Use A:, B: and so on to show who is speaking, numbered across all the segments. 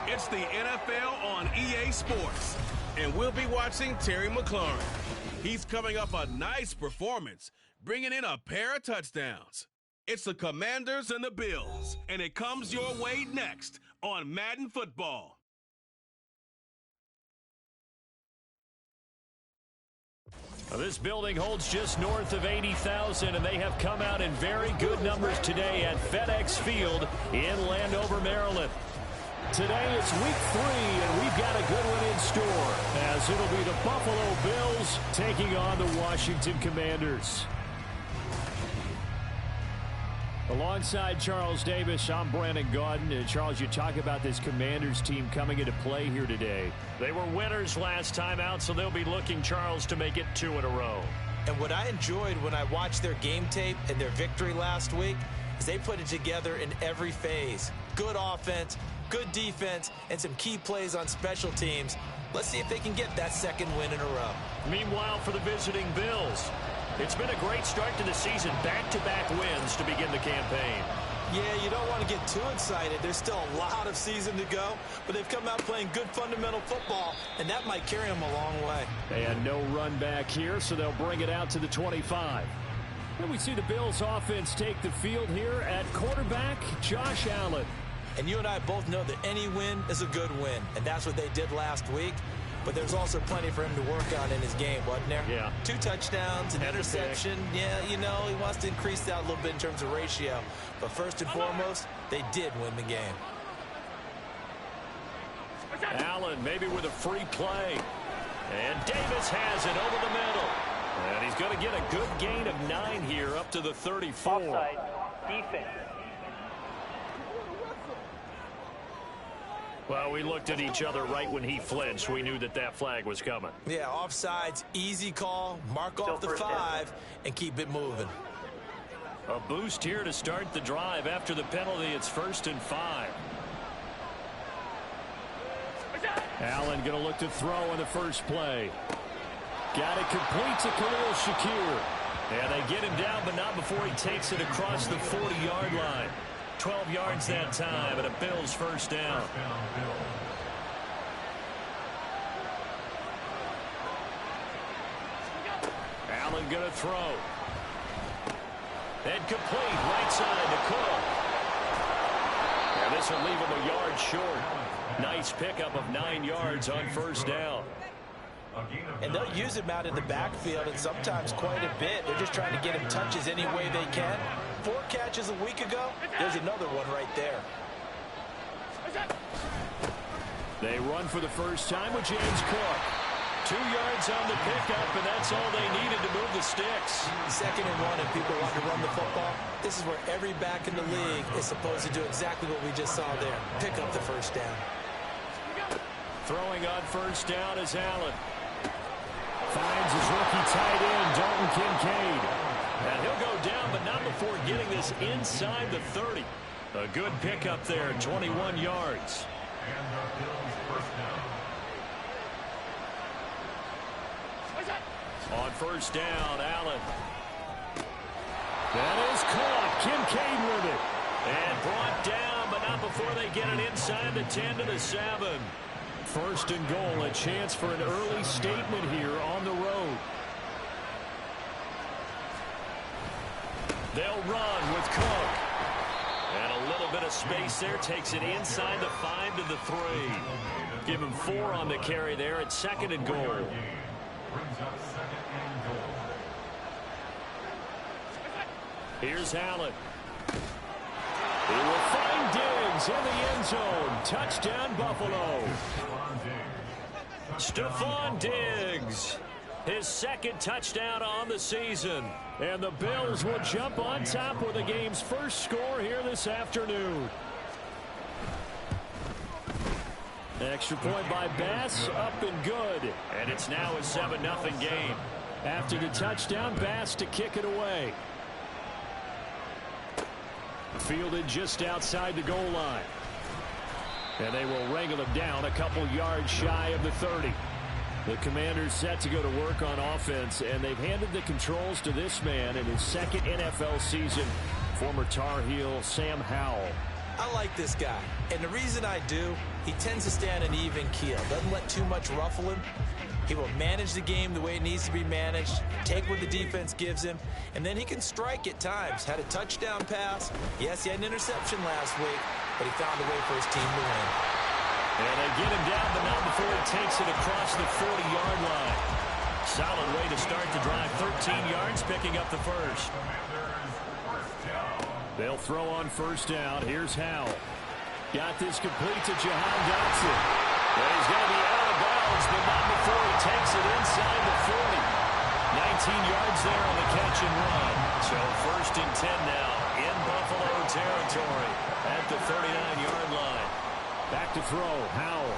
A: It's the NFL on EA Sports, and we'll be watching Terry McLaurin. He's coming up a nice performance, bringing in a pair of touchdowns. It's the Commanders and the Bills, and it comes your way next on Madden Football.
B: This building holds just north of 80,000, and they have come out in very good numbers today at FedEx Field in Landover, Maryland. Today it's week 3, and we've got a good one in store, as it'll be the Buffalo Bills taking on the Washington Commanders. Alongside Charles Davis, I'm Brandon Gaudin. And Charles, you talk about this Commanders team coming into play here today. They were winners last time out, so they'll be looking, Charles, to make it 2 in a row.
C: And what I enjoyed when I watched their game tape and their victory last week is they put it together in every phase. Good offense, good defense, and some key plays on special teams. Let's see if they can get that second win in a row.
B: Meanwhile, for the visiting Bills, it's been a great start to the season. Back-to-back wins to begin the campaign.
C: Yeah, you don't want to get too excited. There's still a lot of season to go, but they've come out playing good fundamental football, and that might carry them a long way.
B: And no run back here, so they'll bring it out to the 25. And we see the Bills offense take the field here at quarterback, Josh Allen.
C: And you and I both know that any win is a good win, and that's what they did last week. But there's also plenty for him to work on in his game, wasn't there?
B: Yeah.
C: 2 touchdowns, an interception. Yeah, you know, he wants to increase that a little bit in terms of ratio. But first and foremost, they did win the game.
B: Allen maybe with a free play. And Davis has it over the middle. And he's going to get a good gain of 9 here up to the 34.
D: Offside, defense.
B: Well, we looked at each other right when he flinched. We knew that that flag was coming.
C: Yeah, offsides, easy call, mark off the 5, and keep it moving.
B: A boost here to start the drive. After the penalty, it's 1st and 5. Allen going to look to throw on the first play. Got it complete to Khalil Shakir. And they get him down, but not before he takes it across the 40-yard line. 12 yards that time, and a Bills first down. Allen going to throw. And complete, right side to Cook. And this will leave him a yard short. Nice pickup of 9 yards on first down.
C: And they'll use him out in the backfield, and sometimes quite a bit. They're just trying to get him touches any way they can. 4 catches a week ago, there's another one right there.
B: They run for the first time with James Cook. 2 yards on the pickup, and that's all they needed to move the sticks.
C: 2nd and 1, and people want to run the football. This is where every back in the league is supposed to do exactly what we just saw there. Pick up the first down.
B: Throwing on first down is Allen. Finds his rookie tight end, Dalton Kincaid. And he'll go down, but not before getting this inside the 30. A good pickup there, 21 yards.
E: And the Bills first down.
B: On first down, Allen. That is caught. Kincaid with it. And brought down, but not before they get it inside the 10 to the 7. 1st and goal, a chance for an early statement here on the road. They'll run with Cook. And a little bit of space there, takes it inside the 5 to the 3. Give him 4 on the carry there at 2nd and goal. Here's Allen. He will find Diggs in the end zone. Touchdown, Buffalo. Stephon Diggs, his 2nd touchdown on the season. And the Bills will jump on top with the game's first score here this afternoon. Extra point by Bass, up and good. And it's now a 7-0 game. After the touchdown, Bass to kick it away. Fielded just outside the goal line. And they will wrangle him down a couple yards shy of the 30. The Commanders set to go to work on offense, and they've handed the controls to this man in his 2nd NFL season, former Tar Heel Sam Howell.
C: I like this guy, and the reason I do, he tends to stay on an even keel. Doesn't let too much ruffle him. He will manage the game the way it needs to be managed, take what the defense gives him, and then he can strike at times. Had a touchdown pass. Yes, he had an interception last week, but he found a way for his team to win.
B: And they get him down, but not before he takes it across the 40-yard line. Solid way to start the drive. 13 yards, picking up the first. They'll throw on first down. Here's Howell. Got this complete to Jahan Dotson. Well, he's going to be out of bounds, but not before he takes it inside the 40. 19 yards there on the catch and run. So first and 10 now in Buffalo territory at the 39-yard line. Back to throw, Howell.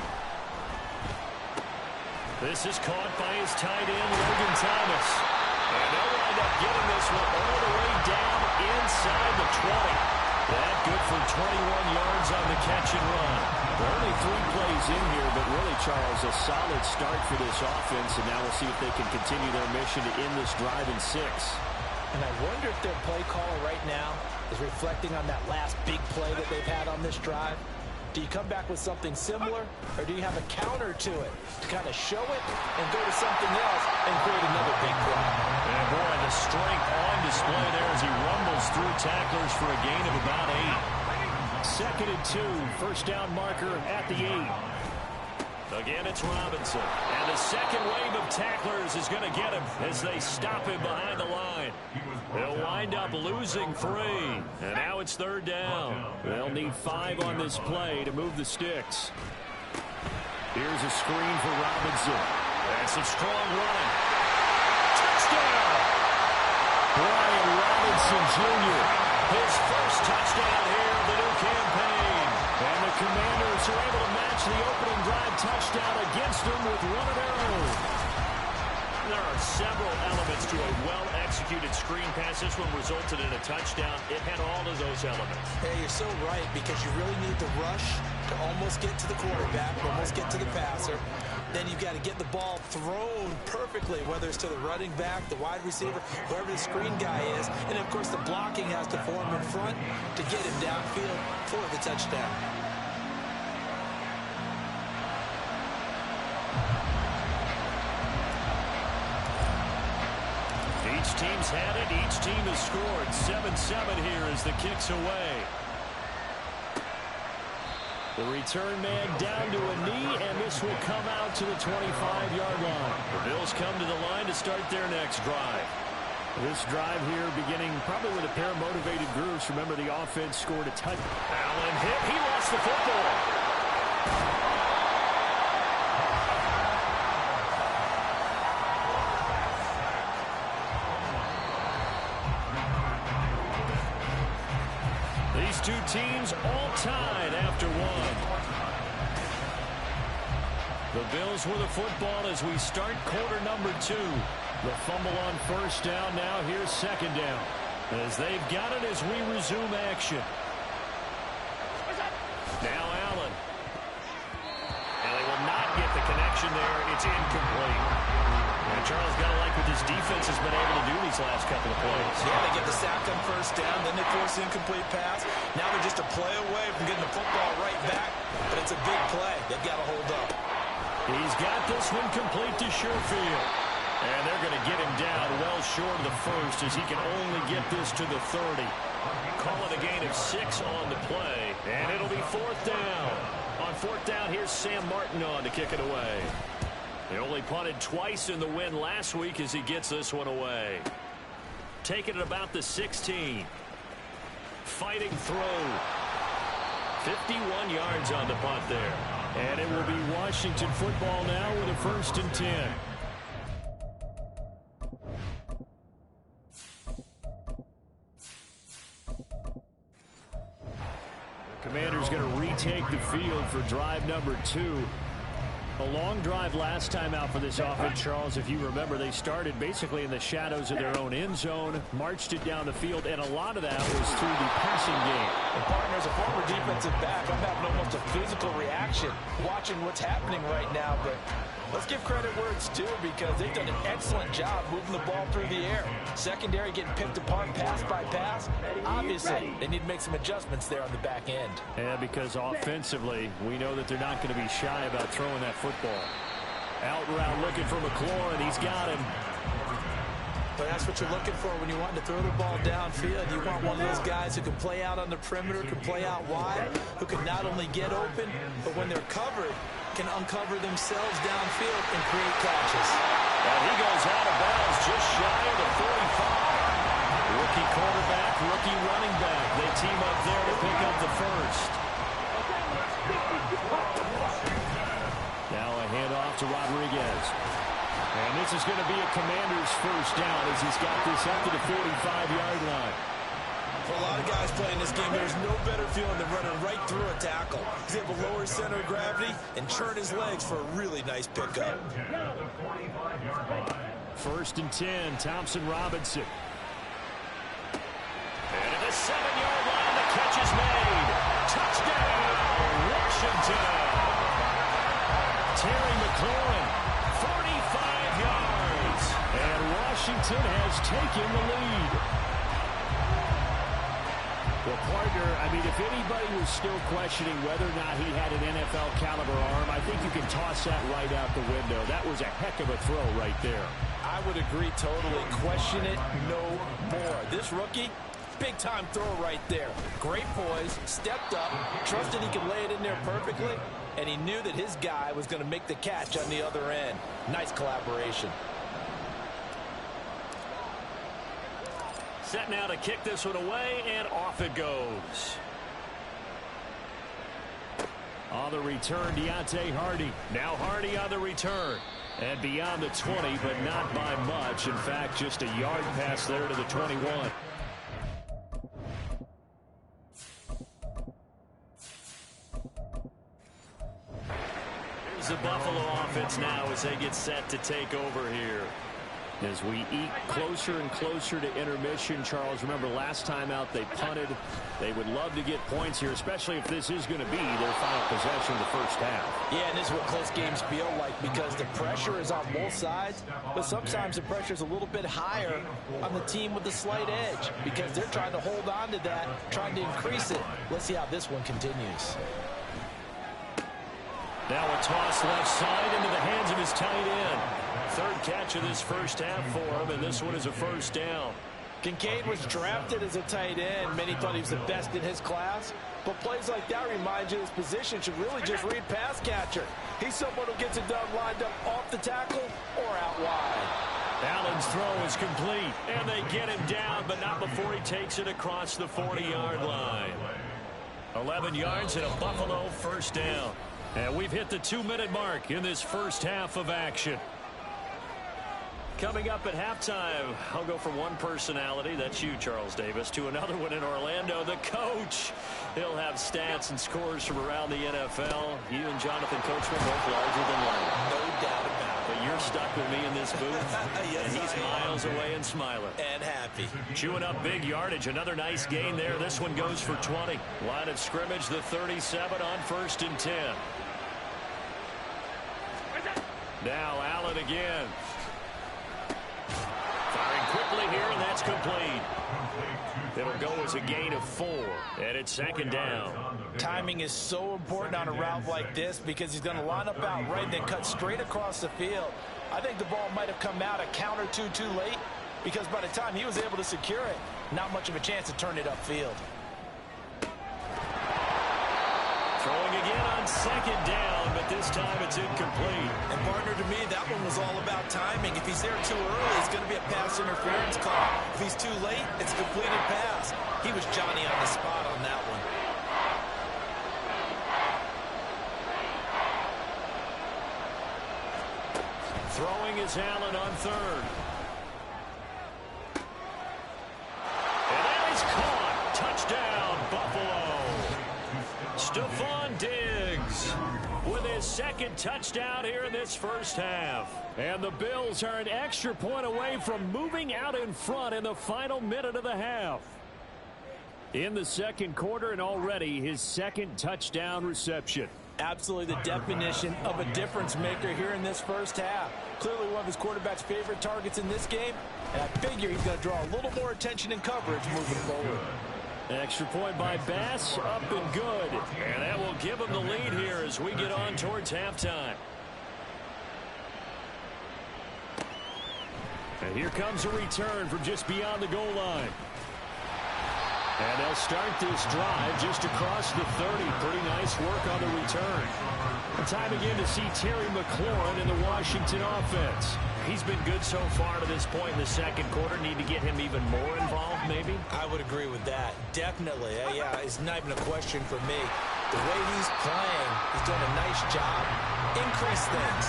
B: This is caught by his tight end, Logan Thomas. And they'll wind up getting this one all the way down inside the 20. That good for 21 yards on the catch and run. Only 3 plays in here, but really, Charles, a solid start for this offense, and now we'll see if they can continue their mission to end this drive in 6.
D: And I wonder if their play caller right now is reflecting on that last big play that they've had on this drive. Do you come back with something similar, or do you have a counter to it to kind of show it and go to something else and create another big play?
B: And boy, the strength on display there as he rumbles through tacklers for a gain of about 8. Second and 2, first down marker at the 8. Again, it's Robinson. And the second wave of tacklers is going to get him as they stop him behind the line. They'll wind up losing 3. And now it's third down. They'll need 5 on this play to move the sticks. Here's a screen for Robinson. That's a strong run. Touchdown! Brian Robinson Jr. His first touchdown here of the new campaign. And the Commanders are able to match the opening drive touchdown against them with one of their own. There are several elements to a well-executed screen pass. This one resulted in a touchdown. It had all of those elements.
C: Hey, you're so right, because you really need the rush to almost get to the quarterback, almost get to the passer. Then you've got to get the ball thrown perfectly, whether it's to the running back, the wide receiver, whoever the screen guy is. And, of course, the blocking has to form in front to get him downfield for the touchdown.
B: Each team's had it. Each team has scored. 7-7 here as the kick's away. The return man down to a knee, and this will come out to the 25-yard line. The Bills come to the line to start their next drive. This drive here beginning probably with a pair of motivated groups. Remember, the offense scored a touchdown. Allen hit. He lost the football. These two teams all tied after 1. The Bills with the football as we start quarter number 2. The fumble on first down. Now here's second down as they've got it as we resume action. Now Allen. And they will not get the connection there. It's incomplete. And Charles, got to like what this defense has been able to do these last couple of plays.
C: Yeah, they get the sack on first down, then they force the incomplete pass. Now they're just a play away from getting the football right back, but it's a big play. They've got to hold up.
B: He's got this one complete to Sherfield. And they're going to get him down well short of the first as he can only get this to the 30. Call it a gain of 6 on the play, and it'll be fourth down. On fourth down, here's Sam Martin on to kick it away. They only punted twice in the win last week as he gets this one away. Taking it about the 16. Fighting throw. 51 yards on the punt there. And it will be Washington football now with a first and 10. The Commanders going to retake the field for drive number 2. A long drive last time out for this offense, Charles. If you remember, they started basically in the shadows of their own end zone, marched it down the field, and a lot of that was through the passing game.
D: And partners, a former defensive back, I'm having almost a physical reaction watching what's happening right now, but Let's give credit where it's due because they've done an excellent job moving the ball through the air. Secondary getting picked apart pass by pass. Obviously, they need to make some adjustments there on the back end.
B: Yeah, because offensively, we know that they're not going to be shy about throwing that football. Out route looking for McLaurin. He's got him.
D: But that's what you're looking for when you want to throw the ball downfield. You want one of those guys who can play out on the perimeter, can play out wide, who can not only get open, but when they're covered, can uncover themselves downfield and create catches.
B: And he goes out of bounds just shy of the 45. Rookie quarterback, rookie running back. They team up there to pick up the first. Now a handoff to Rodriguez. And this is going to be a Commander's first down as he's got this up to the 45-yard line.
C: For a lot of guys playing this game, there's no better feeling than running right through a tackle. He's able to lower his center of gravity and churn his legs for a really nice pickup.
B: First and 10, Thompson Robinson. And at the 7-yard line, the catch is made. Touchdown, Washington. Terry McLaurin, 45 yards. And Washington has taken the lead. Well, partner, I mean, if anybody was still questioning whether or not he had an NFL caliber arm, I think you can toss that right out the window. That was a heck of a throw right there.
D: I would agree totally. Question it no more. This rookie, big-time throw right there. Great poise, stepped up, trusted he could lay it in there perfectly, and he knew that his guy was going to make the catch on the other end. Nice collaboration.
B: Set now to kick this one away, and off it goes. On the return, Deontay Hardy. Now Hardy on the return. And beyond the 20, but not by much. In fact, just a yard pass there to the 21. Here's the Buffalo offense now as they get set to take over here. As we eke closer and closer to intermission, Charles, remember last time out they punted. They would love to get points here, especially if this is going to be their final possession of the first half.
D: Yeah, and this is what close games feel like because the pressure is on both sides, but sometimes the pressure is a little bit higher on the team with the slight edge because they're trying to hold on to that, trying to increase it. Let's see how this one continues.
B: Now a toss left side into the hands of his tight end. Third catch of this first half for him, and this one is a first down.
D: Kincaid was drafted as a tight end. Many thought he was the best in his class. But plays like that remind you his position should really just read pass catcher. He's someone who gets it done lined up off the tackle or out wide.
B: Allen's throw is complete, and they get him down, but not before he takes it across the 40-yard line. 11 yards and a Buffalo first down. And we've hit the 2-minute mark in this first half of action. Coming up at halftime, I'll go from one personality, that's you, Charles Davis, to another one in Orlando, the coach. He'll have stats and scores from around the NFL. You and Jonathan Coachman both larger than life.
C: No doubt about it.
B: But you're stuck with me in this booth,
C: Yes,
B: and he's miles away and smiling.
C: And happy.
B: Chewing up big yardage. Another nice gain there. This one goes for 20. Line of scrimmage, the 37 on 1st and 10. Now Allen again. Firing quickly here, and that's complete. It'll go as a gain of 4, and it's second down.
D: Timing is so important on a route like this because he's going to line up out right and then cut straight across the field. I think the ball might have come out a count or two too late because by the time he was able to secure it, not much of a chance to turn it upfield.
B: Throwing again on second down, but this time it's incomplete.
C: And partner, to me, that one was all about timing. If he's there too early, it's going to be a pass interference call. If he's too late, it's a completed pass. He was Johnny on the spot on that one.
B: Throwing is Allen on third. And that is caught. Touchdown, Buffalo. Stephon Diggs with his second touchdown here in this first half. And the Bills are an extra point away from moving out in front in the final minute of the half. In the second quarter, and already his second touchdown reception.
D: Absolutely the definition of a difference maker here in this first half. Clearly one of his quarterback's favorite targets in this game, and I figure he's going to draw a little more attention and coverage moving forward.
B: Extra point by Bass, up and good. And that will give him the lead here as we get on towards halftime. And here comes a return from just beyond the goal line. And they'll start this drive just across the 30. Pretty nice work on the return. And time again to see Terry McLaurin in the Washington offense. He's been good so far to this point in the second quarter. Need to get him even more involved, maybe?
C: I would agree with that. Definitely. Yeah, it's not even a question for me. The way he's playing, he's doing a nice job. Increase things.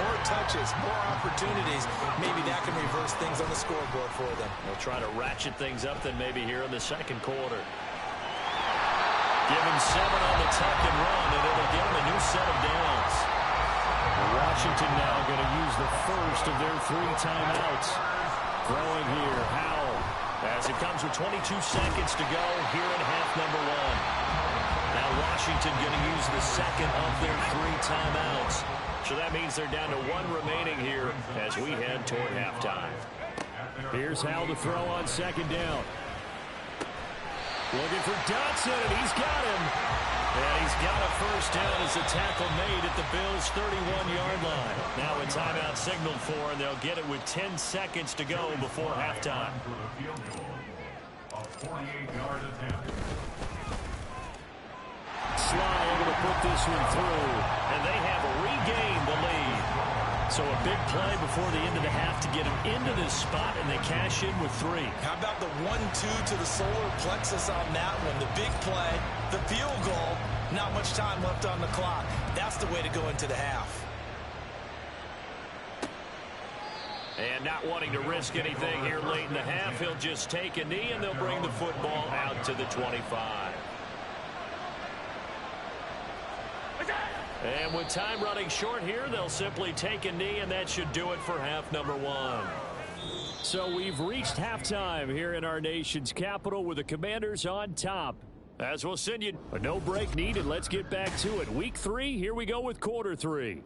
C: More touches, more opportunities. Maybe that can reverse things on the scoreboard for them.
B: They'll try to ratchet things up then maybe here in the second quarter. Give him 7 on the tuck and run, and it'll give him a new set of downs. Washington now going to use the first of their 3 timeouts. Throwing here, Howell, as it comes with 22 seconds to go here in half number 1. Now Washington going to use the second of their 3 timeouts. So that means they're down to 1 remaining here as we head toward halftime. Here's Howell to throw on second down. Looking for Dotson, and he's got him. And he's got a first down as the tackle made at the Bills' 31-yard line. Now a timeout signaled for, and they'll get it with 10 seconds to go before halftime. Sly able to put this one through, and they have regained the lead. So a big play before the end of the half to get them into this spot, and they cash in with 3.
C: How about the 1-2 to the solar plexus on that one? The big play, the field goal, not much time left on the clock. That's the way to go into the half.
B: And not wanting to risk anything here late in the half, he'll just take a knee, and they'll bring the football out to the 25. And with time running short here, they'll simply take a knee, and that should do it for half number 1. So we've reached halftime here in our nation's capital with the Commanders on top. As we'll send you a no break needed, let's get back to it. Week 3, here we go with quarter 3.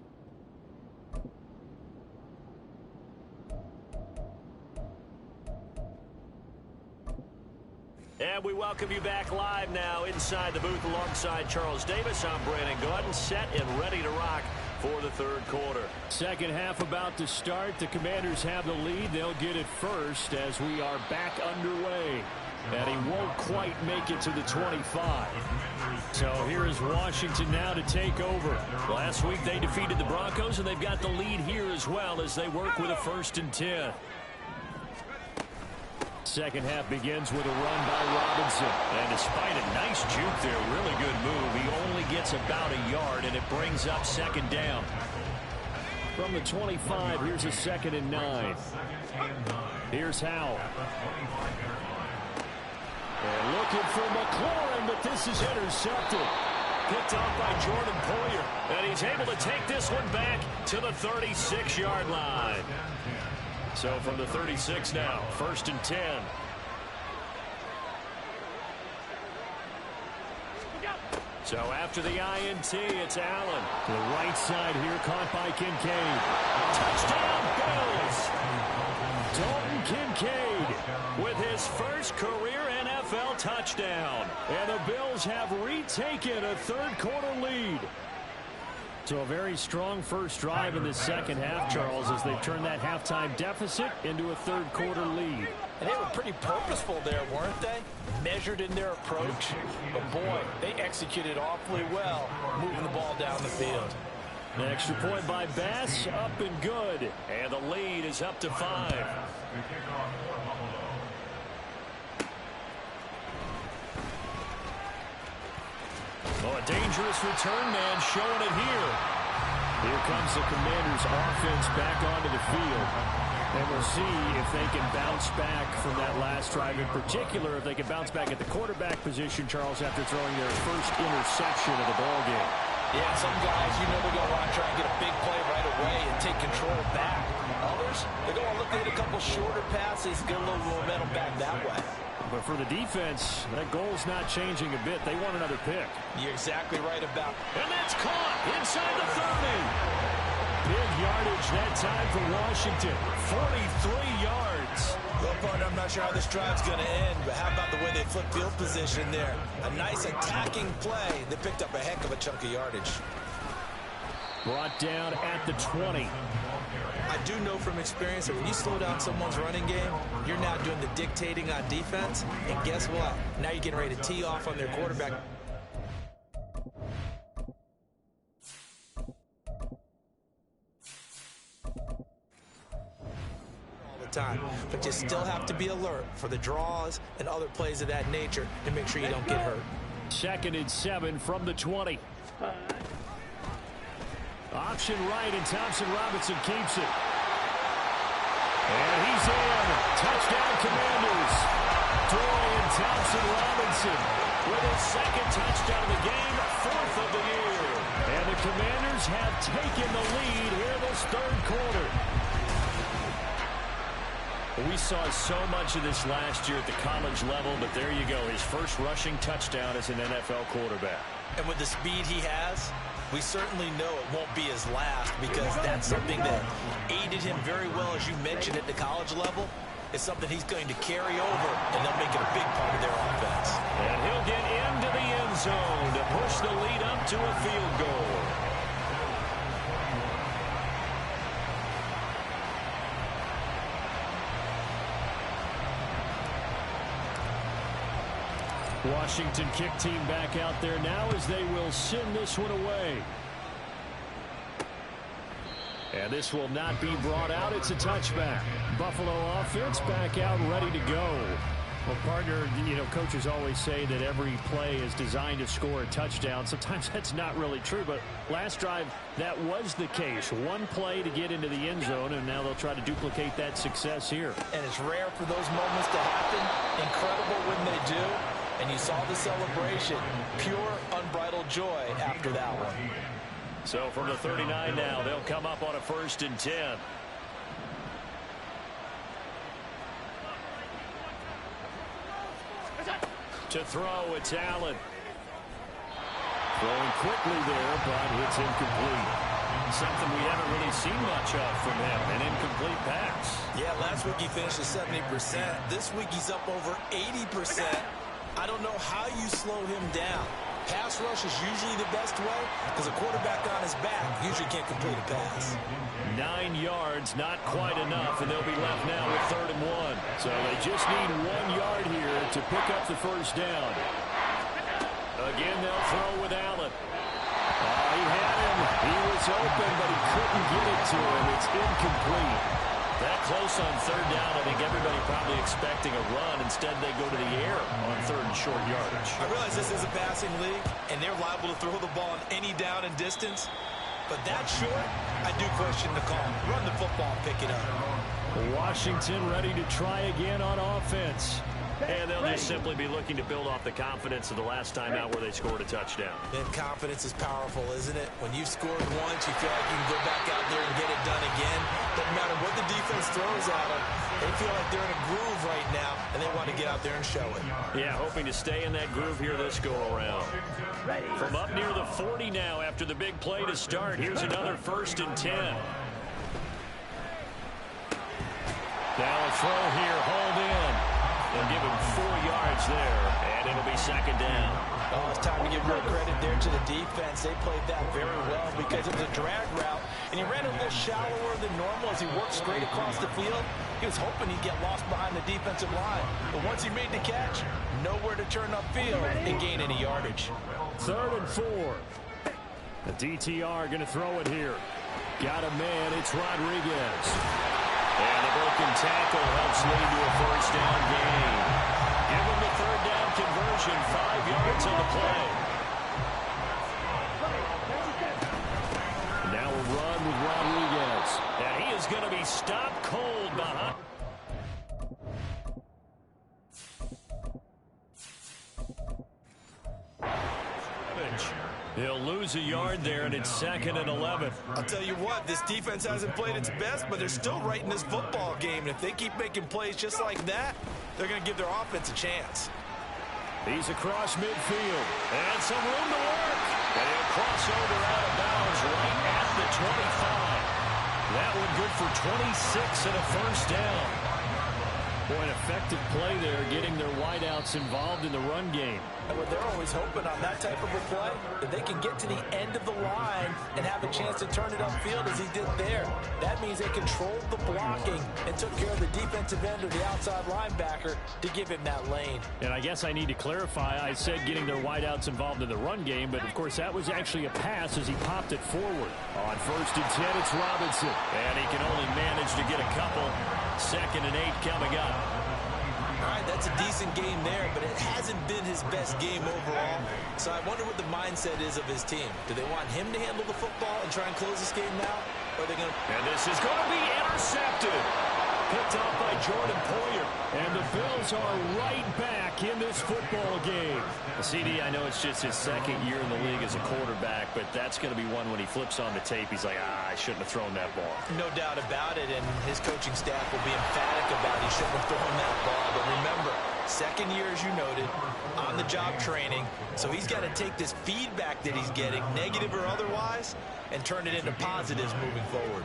B: And we welcome you back live now inside the booth alongside Charles Davis. I'm Brandon Gordon, set and ready to rock for the third quarter. Second half about to start. The Commanders have the lead. They'll get it first as we are back underway. And he won't quite make it to the 25. So here is Washington now to take over. Last week they defeated the Broncos, and they've got the lead here as well as they work with a 1st and 10. Second half begins with a run by Robinson. And despite a nice juke there, really good move, he only gets about a yard, and it brings up second down. From the 25, here's a 2nd and 9. Here's Howell. And looking for McLaurin, but this is intercepted. Picked off by Jordan Poyer. And he's able to take this one back to the 36-yard line. So from the 36 now, 1st and 10. So after the INT, it's Allen. To the right side here, caught by Kincaid. Touchdown, Bills! Dalton Kincaid with his first career NFL touchdown. And the Bills have retaken a third quarter lead. So a very strong first drive in the second half, Charles, as they've turned that halftime deficit into a third quarter lead.
D: And they were pretty purposeful there, weren't they? Measured in their approach. But boy, they executed awfully well, moving the ball down the field.
B: An extra point by Bass, up and good. And the lead is up to 5. Oh, a dangerous return man showing it here. Here comes the Commanders' offense back onto the field. And we'll see if they can bounce back from that last drive. In particular, if they can bounce back at the quarterback position, Charles, after throwing their first interception of the ballgame.
D: Yeah, some guys, you know they're going to want to try and get a big play right away and take control back. Others, they're going to look to hit a couple shorter passes, get a little momentum back that way.
B: But for the defense, that goal's not changing a bit. They want another pick.
D: You're exactly right about it.
B: And that's caught inside the 30. Big yardage that time for Washington. 43 yards.
D: Well, partner, I'm not sure how this drive's going to end, but how about the way they flip field position there? A nice attacking play. They picked up a heck of a chunk of yardage.
B: Brought down at the 20.
C: I do know from experience that when you slow down someone's running game, you're now doing the dictating on defense. And guess what? Now you're getting ready to tee off on their quarterback. Time, but you still have to be alert for the draws and other plays of that nature to make sure you don't get hurt.
B: 2nd and 7 from the 20. Option right, and Thompson Robinson keeps it. And he's in. Touchdown, Commanders. Dorian Thompson-Robinson with his 2nd touchdown of the game, 4th of the year. And the Commanders have taken the lead here this 3rd quarter. We saw so much of this last year at the college level, but there you go. His first rushing touchdown as an NFL quarterback.
C: And with the speed he has, we certainly know it won't be his last, because that's something that aided him very well, as you mentioned, at the college level. It's something he's going to carry over, and they'll make it a big part of their offense.
B: And he'll get into the end zone to push the lead up to a field goal. Washington kick team back out there now as they will send this one away. And this will not be brought out. It's a touchback. Buffalo offense back out ready to go. Well, partner, you know, coaches always say that every play is designed to score a touchdown. Sometimes that's not really true, but last drive, that was the case. One play to get into the end zone, and now they'll try to duplicate that success here.
D: And it's rare for those moments to happen. Incredible when they do. And you saw the celebration. Pure, unbridled joy after that one.
B: So from the 39 now, they'll come up on a 1st and 10. To throw, it's Allen. Throwing quickly there, but it's incomplete. Something we haven't really seen much of from him, an incomplete pass.
C: Yeah, last week he finished at 70%. This week he's up over 80%. I don't know how you slow him down. Pass rush is usually the best way, because a quarterback on his back usually can't complete a pass.
B: 9 yards, not quite enough, and they'll be left now with 3rd and 1. So they just need 1 yard here to pick up the 1st down. Again, they'll throw with Allen. He had him. He was open, but he couldn't get it to him. It's incomplete. That close on 3rd down, I think everybody probably expecting a run. Instead, they go to the air on 3rd and short yardage.
C: I realize this is a passing league, and they're liable to throw the ball on any down and distance. But that short, I do question the call. Run the football and pick it up.
B: Washington ready to try again on offense. And they'll just simply be looking to build off the confidence of the last time out where they scored a touchdown.
C: And confidence is powerful, isn't it? When you've scored once, you feel like you can go back out there and get it done again. Doesn't matter what the defense throws at them. They feel like they're in a groove right now, and they want to get out there and show it.
B: Yeah, hoping to stay in that groove here this go-around. From up near the 40 now after the big play to start. Here's another 1st and 10. Now a throw here, hauled in. They'll give him 4 yards there, and it'll be 2nd down.
D: Oh, it's time to give real credit there to the defense. They played that very well because it was a drag route, and he ran a little shallower than normal as he worked straight across the field. He was hoping he'd get lost behind the defensive line, but once he made the catch, nowhere to turn upfield and gain any yardage.
B: 3rd and 4. The DTR going to throw it here. Got a man, it's Rodriguez. And the broken tackle helps lead to a 1st down gain. Give him the 3rd down conversion, 5 yards on the play. Now a run with Rodriguez. And he is going to be stopped cold behind. He'll lose lose a yard there, and it's 2nd and 11.
C: I'll tell you what, this defense hasn't played its best, but they're still right in this football game. And if they keep making plays just like that, they're going to give their offense a chance.
B: He's across midfield, and some room to work. And he'll cross over out of bounds right at the 25. That one good for 26 and a first down. Boy, an effective play there, getting their wideouts involved in the run game.
D: And what they're always hoping on that type of a play, that they can get to the end of the line and have a chance to turn it upfield as he did there. That means they controlled the blocking and took care of the defensive end or the outside linebacker to give him that lane.
B: And I guess I need to clarify, I said getting their wideouts involved in the run game, but of course that was actually a pass as he popped it forward. On 1st and 10, it's Robinson. And he can only manage to get a couple. 2nd and 8 coming up.
C: All right, that's a decent game there, but it hasn't been his best game overall. So I wonder what the mindset is of his team. Do they want him to handle the football and try and close this game now? Or are they going to...
B: And this is going to be intercepted. Picked off by Jordan Poyer. And the Bills are right back in this football game. CD, I know it's just his 2nd year in the league as a quarterback, but that's going to be one when he flips on the tape. He's like, I shouldn't have thrown that ball.
C: No doubt about it, and his coaching staff will be emphatic about he shouldn't have thrown that ball. But remember, 2nd year, as you noted, on-the-job training. So he's got to take this feedback that he's getting, negative or otherwise, and turn it into positives moving forward.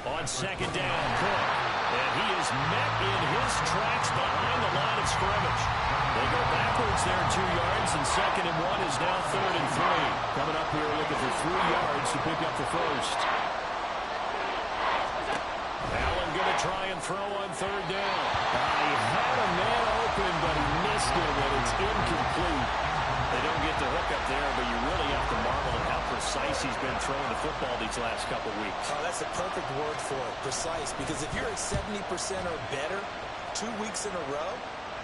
B: On 2nd down, Cook. And he is met in his tracks behind the line of scrimmage. They go backwards there 2 yards, and 2nd and 1 is now 3rd and 3. Coming up here looking for 3 yards to pick up the first. Allen going to try and throw on 3rd down. He had a man open, but he missed it, and it's incomplete. They don't get the hook up there, but you really have to marvel at how precise he's been throwing the football these last couple weeks.
C: Oh, that's the perfect word for it, precise. Because if you're at 70% or better 2 weeks in a row,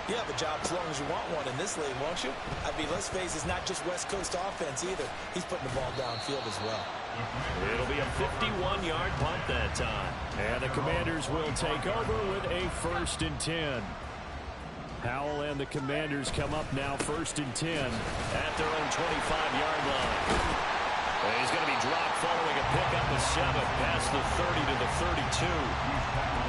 C: you have a job as long as you want one in this league, won't you? I mean, let's face it, it's not just West Coast offense either. He's putting the ball downfield as well.
B: It'll be a 51-yard punt that time. And the Commanders will take over with a 1st and 10. Howell and the Commanders come up now 1st and 10 at their own 25-yard line. And he's going to be dropped following a pickup of 7 past the 30 to the 32.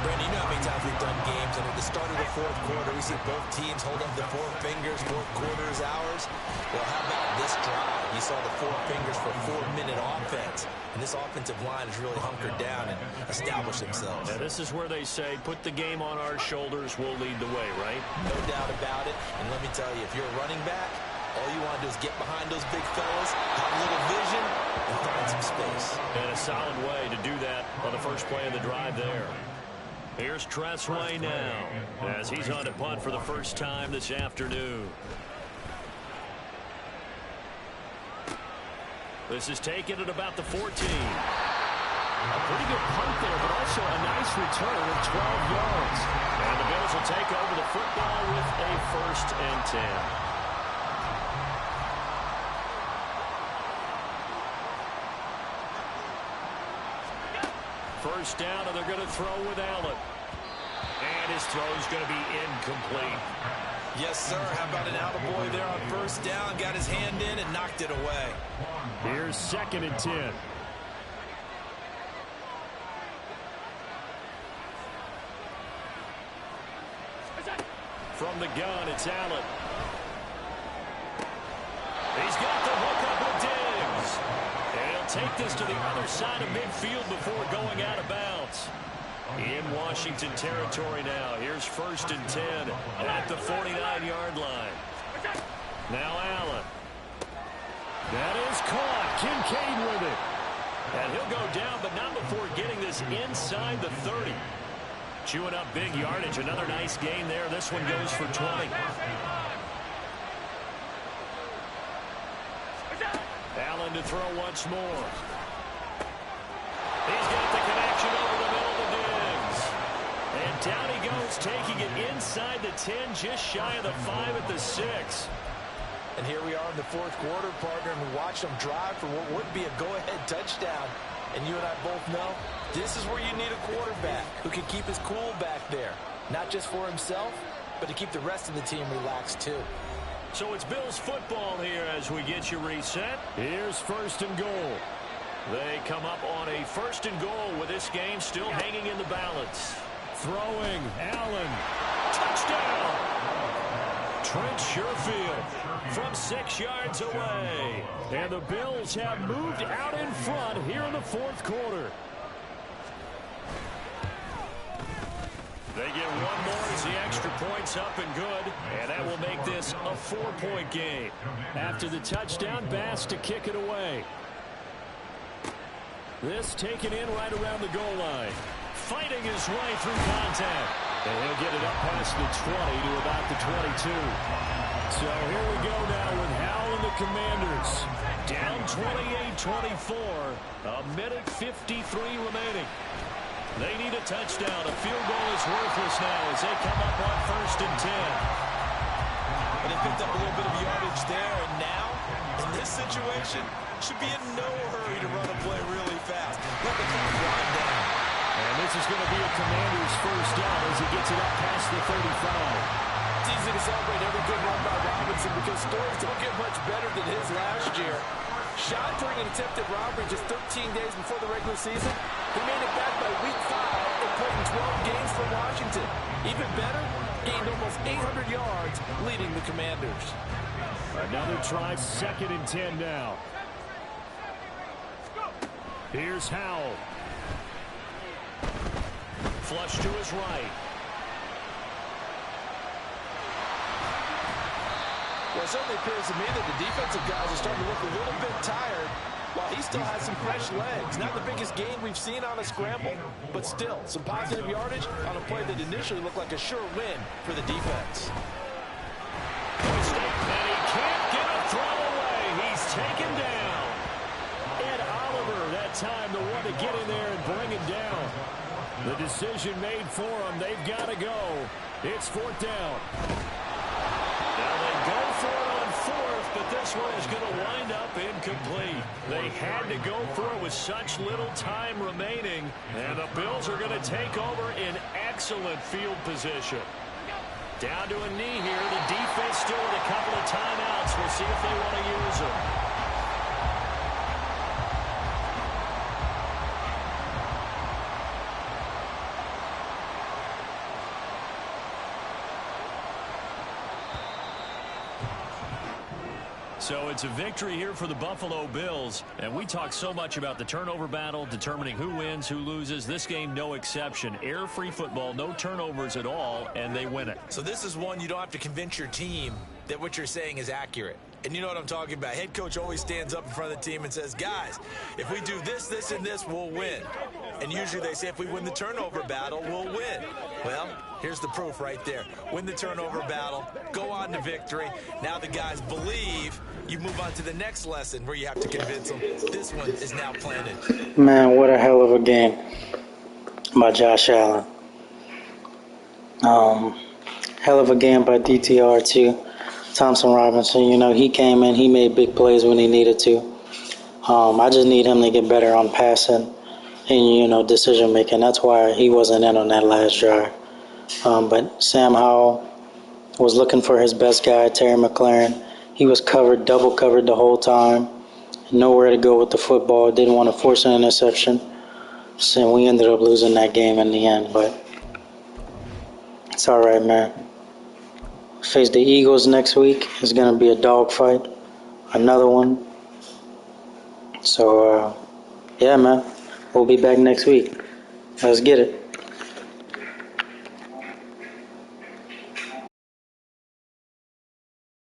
C: Brandon, you know how many times we've done games, and at the start of the 4th quarter, we see both teams hold up the 4 fingers, 4th quarter is ours. Well, how about this drive? You saw the 4 fingers for a 4-minute offense, and this offensive line has really hunkered down and established themselves.
B: Yeah, this is where they say, put the game on our shoulders, we'll lead the way, right?
C: No doubt about it, and let me tell you, if you're a running back, all you want to do is get behind those big fellas, have a little vision, and find some space.
B: And a solid way to do that on the first play of the drive there. Here's Tressway now as he's on to punt for the first time this afternoon. This is taken at about the 14. A pretty good punt there, but also a nice return of 12 yards. And the Bills will take over the football with a 1st and 10. First down, and they're going to throw with Allen. And his throw is going to be incomplete.
C: Yes, sir. How about an attaboy there on 1st down? Got his hand in and knocked it away.
B: Here's 2nd and 10. From the gun, it's Allen. He's got the hook up with Diggs. And he'll take this to the other side of midfield before going out of bounds. In Washington territory now. Here's 1st and 10 at the 49-yard line. Now Allen. That is caught. Kincaid with it. And he'll go down, but not before getting this inside the 30. Chewing up big yardage. Another nice gain there. This one goes for 20. Allen to throw once more. He's got the connection over the middle to Diggs. And down he goes, taking it inside the 10, just shy of the 5 at the 6.
D: And here we are in the 4th quarter, partner, and we watched them drive for what would be a go-ahead touchdown. And you and I both know this is where you need a quarterback who can keep his cool back there. Not just for himself, but to keep the rest of the team relaxed too.
B: So it's Bills football here as we get you reset. Here's first and goal. They come up on a first and goal with this game still hanging in the balance. Throwing, Allen. Touchdown! Trent Sherfield from 6 yards away. And the Bills have moved out in front here in the fourth quarter. They get one more as the extra point's up and good. And that will make this a 4-point game. After the touchdown, Bass to kick it away. This taken in right around the goal line. Fighting his way through contact. And he'll get it up past the 20 to about the 22. So here we go now with Howell and the Commanders. Down 28-24. A minute 53 remaining. They need a touchdown. A field goal is worthless now as they come up on first and 10.
C: But they picked up a little bit of yardage there, and now, in this situation, should be in no hurry to run a play really fast. Let the clock wind down.
B: And this is going to be a Commander's first down as he gets it up past the 35.
D: It's easy to celebrate every good run by Robinson because stories don't get much better than his last year. Shot during an attempted robbery just 13 days before the regular season. He made it back by week 5 and played in 12 games for Washington. Even better, gained almost 800 yards leading the Commanders.
B: Another try, second and 10 now. Here's Howell. Flush to his right.
D: Well, it certainly appears to me that the defensive guys are starting to look a little bit tired while he still has some fresh legs. Not the biggest gain we've seen on a scramble, but still some positive yardage on a play that initially looked like a sure win for the defense.
B: And he can't get a throw away. He's taken down. Ed Oliver that time, the one to get in there and bring him down. The decision made for him. They've got to go. It's fourth down. Now they go for it on fourth, but this one is going to wind up incomplete. They had to go for it with such little time remaining, and the Bills are going to take over in excellent field position. Down to a knee here. The defense still with a couple of timeouts. We'll see if they want to use them. So it's a victory here for the Buffalo Bills. And we talk so much about the turnover battle, determining who wins, who loses. This game, no exception. Error-free football, no turnovers at all, and they win it.
C: So this is one you don't have to convince your team that what you're saying is accurate. And you know what I'm talking about. Head coach always stands up in front of the team and says, guys, if we do this, this, and this, we'll win. And usually they say if we win the turnover battle, we'll win. Well, here's the proof right there. Win the turnover battle, go on to victory. Now the guys believe. You move on to the next lesson where you have to convince them. This one is now planted.
F: Man, what a hell of a game by Josh Allen. Hell of a game by DTR too. Thompson Robinson, you know, he came in, he made big plays when he needed to. I just need him to get better on passing and, you know, decision making. That's why he wasn't in on that last drive. But Sam Howell was looking for his best guy, Terry McLaurin. He was covered, double covered the whole time. Nowhere to go with the football. Didn't want to force an interception. So we ended up losing that game in the end. But it's all right, man. Face the Eagles next week. It's going to be a dogfight. Another one. So, yeah, man. We'll be back next week. Let's get it.